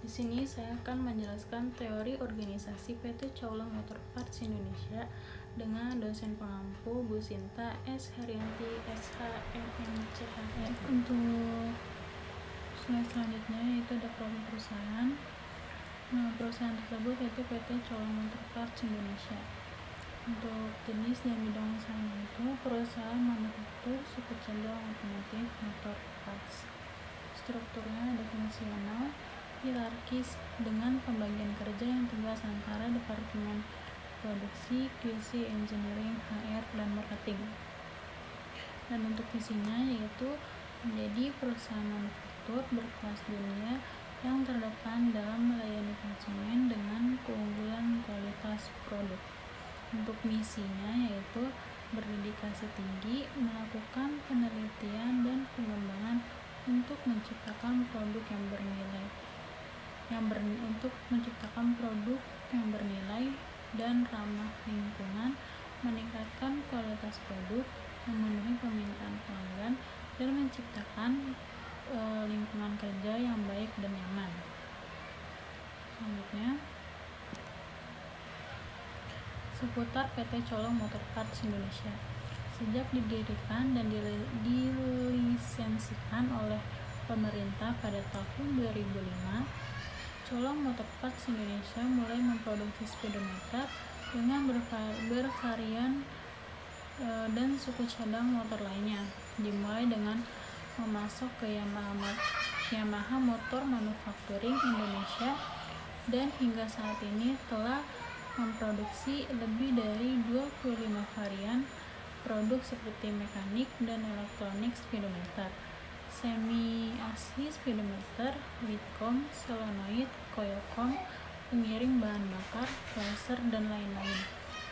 Di sini saya akan menjelaskan teori organisasi PT Cawlong Motor Parts Indonesia dengan dosen pengampu Bu Sinta S. Haryanti SH MMCHN. Untuk slide selanjutnya yaitu ada profil perusahaan. Nah, perusahaan tersebut yaitu PT Cawlong Motor Parts Indonesia. Untuk jenis dan bidang usahanya itu perusahaan manufaktur suku cadang otomotif motor parts. Strukturnya ada fungsional, hierarkis dengan pembagian kerja yang tegas antara departemen produksi, QC, engineering, HR, dan marketing. Dan untuk visinya yaitu menjadi perusahaan manufaktur berkelas dunia yang terdepan dalam melayani konsumen dengan keunggulan kualitas produk. Untuk misinya yaitu berdedikasi tinggi melakukan penelitian dan pengembangan untuk menciptakan produk yang bernilai dan ramah lingkungan, meningkatkan kualitas produk, memenuhi permintaan pelanggan, dan menciptakan lingkungan kerja yang baik dan nyaman. Selanjutnya, seputar PT Cawlong Motor Parts Indonesia. Sejak didirikan dan dilisensikan oleh pemerintah pada tahun 2005, Cawlong Motor Parts Indonesia mulai memproduksi speedometer dengan bervarian dan suku cadang motor lainnya, dimulai dengan memasok ke Yamaha Motor Manufacturing Indonesia, dan hingga saat ini telah memproduksi lebih dari 25 varian produk seperti mekanik dan elektronik speedometer, semi-asli speedometer, litcom, solenoid, coilcom, pengiring bahan bakar, laser, dan lain-lain.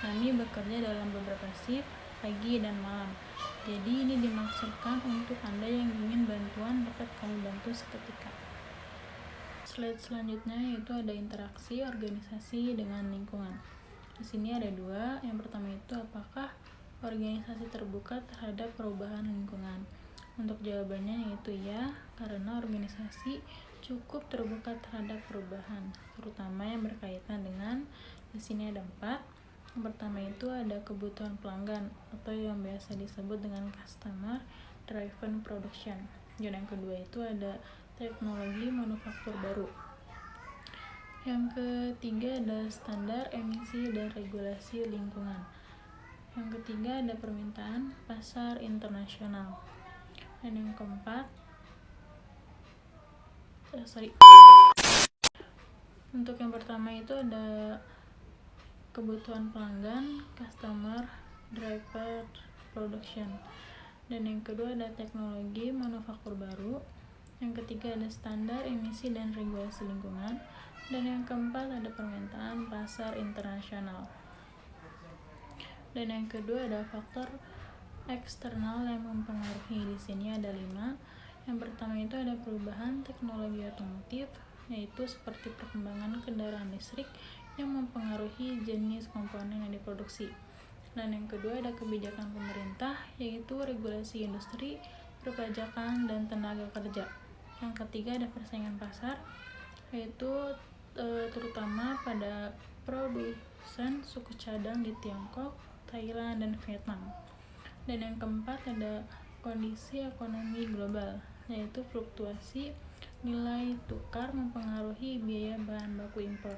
Kami bekerja dalam beberapa shift, pagi dan malam. Jadi ini dimaksudkan untuk Anda yang ingin bantuan dapat kami bantu seketika. Slide selanjutnya yaitu ada interaksi organisasi dengan lingkungan. Di sini ada dua. Yang pertama itu apakah organisasi terbuka terhadap perubahan lingkungan? Untuk jawabannya yaitu ya, karena organisasi cukup terbuka terhadap perubahan, terutama yang berkaitan dengan, di sini ada 4. Yang pertama itu ada kebutuhan pelanggan atau yang biasa disebut dengan customer driven production. Dan yang kedua itu ada teknologi manufaktur baru. Yang ketiga ada standar emisi dan regulasi lingkungan. Yang ketiga ada permintaan pasar internasional. Dan yang keempat, untuk yang pertama itu ada kebutuhan pelanggan, customer driven production. Dan yang kedua ada teknologi manufaktur baru. Yang ketiga ada standar emisi dan regulasi lingkungan. Dan yang keempat ada permintaan pasar internasional. Dan yang kedua ada faktor eksternal yang mempengaruhi. Di sini ada 5. Yang pertama itu ada perubahan teknologi otomotif, yaitu seperti perkembangan kendaraan listrik yang mempengaruhi jenis komponen yang diproduksi. Dan yang kedua ada kebijakan pemerintah, yaitu regulasi industri, perpajakan, dan tenaga kerja. Yang ketiga ada persaingan pasar, yaitu terutama pada produsen suku cadang di Tiongkok, Thailand, dan Vietnam. Dan yang keempat ada kondisi ekonomi global, yaitu fluktuasi nilai tukar mempengaruhi biaya bahan baku impor.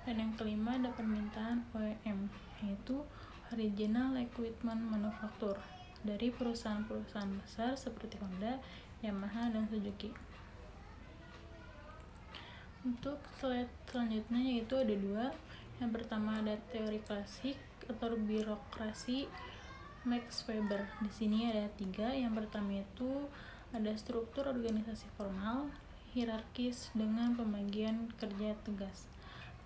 Dan yang kelima ada permintaan OEM, yaitu Original Equipment Manufacture, dari perusahaan-perusahaan besar seperti Honda, Yamaha, dan Suzuki. Untuk slide selanjutnya yaitu ada 2. Yang pertama ada teori klasik atau birokrasi Max Weber. Di sini ada 3. Yang pertama itu ada struktur organisasi formal, hierarkis dengan pembagian kerja tegas.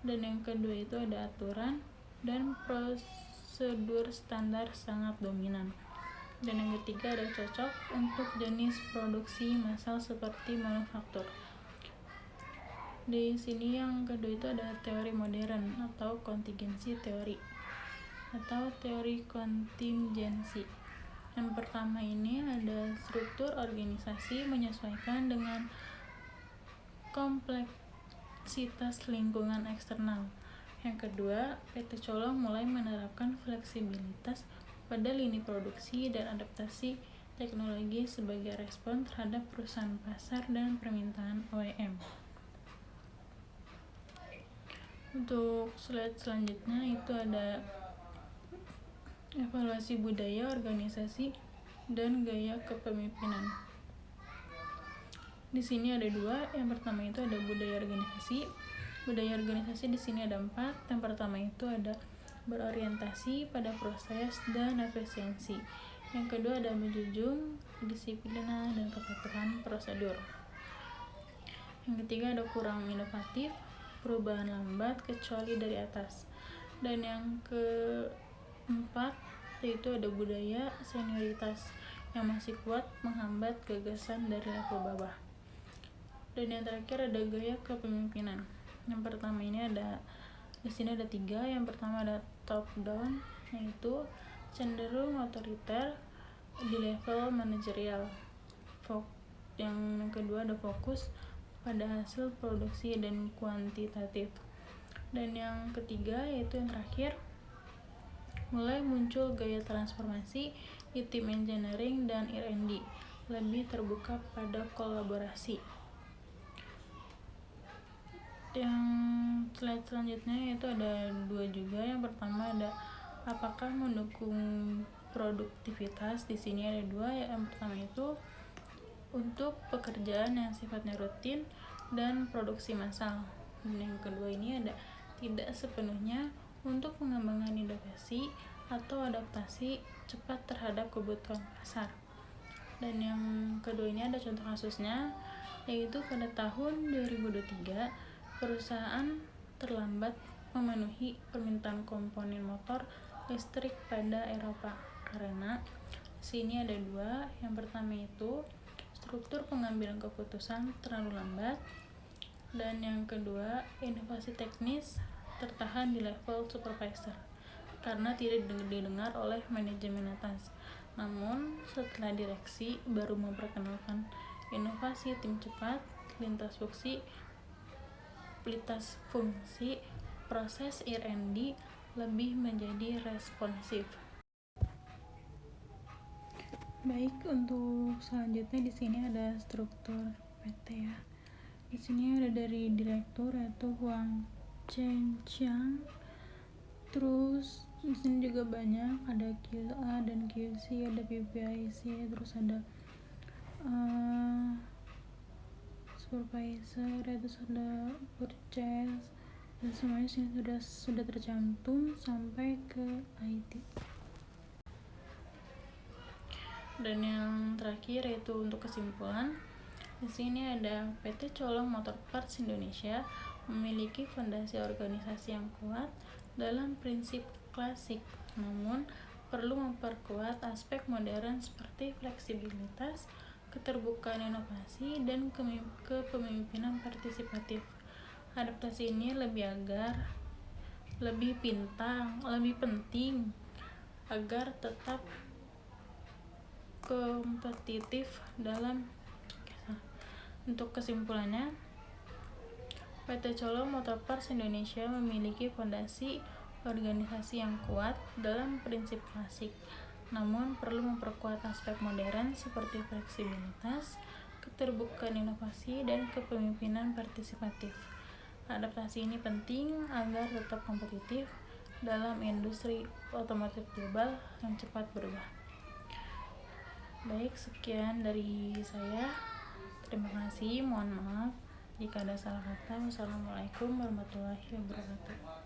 Dan yang kedua itu ada aturan dan prosedur standar sangat dominan. Dan yang ketiga ada cocok untuk jenis produksi massal seperti manufaktur. Di sini yang kedua itu ada teori modern atau kontingensi teori atau teori kontingensi. Yang pertama ini ada struktur organisasi menyesuaikan dengan kompleksitas lingkungan eksternal. Yang kedua, PT Colong mulai menerapkan fleksibilitas pada lini produksi dan adaptasi teknologi sebagai respon terhadap perusahaan pasar dan permintaan OEM. Untuk slide selanjutnya itu ada evaluasi budaya organisasi dan gaya kepemimpinan. Di sini ada dua. Yang pertama itu ada budaya organisasi. Budaya organisasi di sini ada 4. Yang pertama itu ada berorientasi pada proses dan efisiensi. Yang kedua ada menjunjung kedisiplinan dan kepatuhan prosedur. Yang ketiga ada kurang inovatif, perubahan lambat kecuali dari atas. Dan yang keempat yaitu ada budaya senioritas yang masih kuat menghambat gagasan dari level bawah. Dan yang terakhir ada gaya kepemimpinan. Yang pertama ini di sini ada 3. Yang pertama ada top down, yaitu cenderung otoriter di level manajerial. Yang kedua ada fokus pada hasil produksi dan kuantitatif. Dan yang ketiga yaitu yang terakhir, mulai muncul gaya transformasi di tim engineering dan R&D, lebih terbuka pada kolaborasi. Yang slide selanjutnya yaitu ada 2 juga. Yang pertama ada apakah mendukung produktivitas. Di sini ada 2. Yang pertama itu untuk pekerjaan yang sifatnya rutin dan produksi massal. Dan yang kedua ini ada tidak sepenuhnya untuk mengembangkan inovasi atau adaptasi cepat terhadap kebutuhan pasar. Dan yang kedua ini ada contoh kasusnya, yaitu pada tahun 2023 perusahaan terlambat memenuhi permintaan komponen motor listrik pada Eropa karena sini ada 2. Yang pertama itu struktur pengambilan keputusan terlalu lambat, dan yang kedua inovasi teknis tertahan di level supervisor karena tidak didengar oleh manajemen atas. Namun setelah direksi baru memperkenalkan inovasi tim cepat, lintas fungsi, proses R&D lebih menjadi responsif. Baik, untuk selanjutnya di sini ada struktur PT ya. Di sini ada dari direktur yaitu Huang Zhenxiang. Terus di sini juga banyak, ada QA dan QC, ada PPIC, terus ada supervisor, terus ada purchase, dan semuanya sini sudah tercantum sampai ke IT. Dan yang terakhir yaitu untuk kesimpulan. Di sini ada PT Colong Motor Parts Indonesia memiliki fondasi organisasi yang kuat dalam prinsip klasik, namun perlu memperkuat aspek modern seperti fleksibilitas, keterbukaan inovasi, dan kepemimpinan partisipatif. Adaptasi ini lebih penting agar tetap kompetitif dalam. Untuk kesimpulannya, PT Colong Motor Parts Indonesia memiliki fondasi organisasi yang kuat dalam prinsip klasik, namun perlu memperkuat aspek modern seperti fleksibilitas, keterbukaan inovasi, dan kepemimpinan partisipatif. Adaptasi ini penting agar tetap kompetitif dalam industri otomotif global yang cepat berubah. Baik, sekian dari saya. Terima kasih, mohon maaf jika ada salah kata. Wassalamualaikum warahmatullahi wabarakatuh.